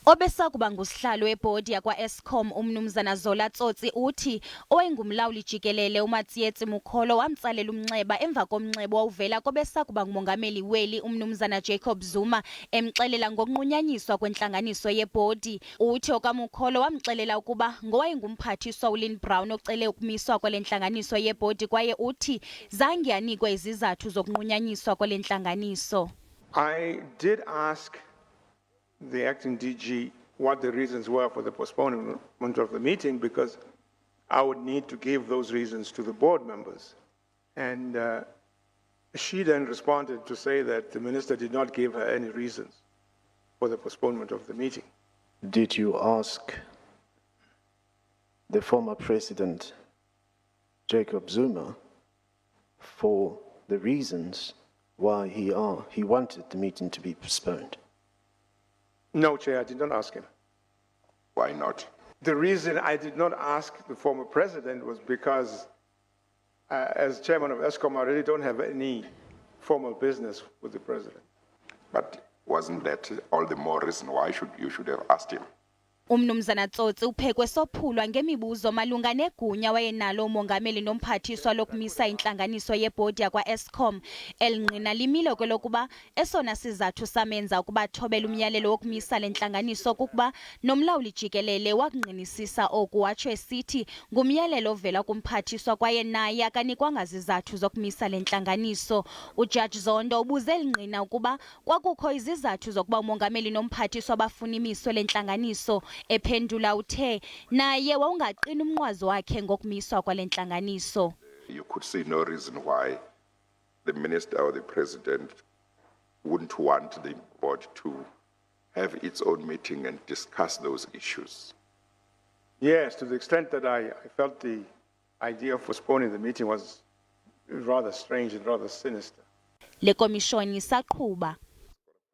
Obesakuba ngusihlalo webhodi yakwa-Eskom umnumzana Zola Tsotsi uthi owayengumlawuli jikelele uMatsietsi Mukholo wamtsalela umnxeba emva komnxeba owawuvela kobesakuba ngumongameli weli umnumzana Jacob Zuma emxelela ngokunqunyanyiswa kwentlanganiso yebhodi. Uthi okaMukholo wamxelela ukuba ngowayengumphathiswa uLynn Brown ocele ukumiswa kwale ntlanganiso yebhodi kwaye uthi zange anikwe izizathu zokunqunyanyiswa kwale ntlanganiso. I did ask the acting DG what the reasons were for the postponement of the meeting, because I would need to give those reasons to the board members. And she then responded to say that the minister did not give her any reasons for the postponement of the meeting. Did you ask the former president, Jacob Zuma, for the reasons why he wanted the meeting to be postponed? No, Chair, I did not ask him. Why not? The reason I did not ask the former president was because, as chairman of Eskom, I really don't have any formal business with the president. But wasn't that all the more reason why you should have asked him? Umnumzana Tsotsi uphekwe sophulwa ngemibuzo malunga negunya wayenalo umongameli nomphathiswa lokumisa intlanganiso yebhodi yakwa-Eskom. Elingqina limile kwelokuba esona sizathu samenza ukuba thobela umyalelo wokumisa le ntlanganiso kukuba nomlawuli jikelele wakungqinisisa oku, watsho esithi ngumyalelo ovela kumphathiswa kwaye naye akanikwanga zizathu zokumisa le ntlanganiso. Ujaji Zondo ubuze elingqina ukuba kwakukho izizathu zokuba umongameli nomphathiswa bafuna imiswe le ntlanganiso. Ephendula uthe naye wawungaqini umnqwazi wakhe ngokumiswa kwale ntlanganiso. You could see no reason why the minister or the president wouldn't want the board to have its own meeting and discuss those issues. Yes, to the extent that I felt the idea of postponing the meeting was rather strange and rather sinister. Le komishoni saqhuba.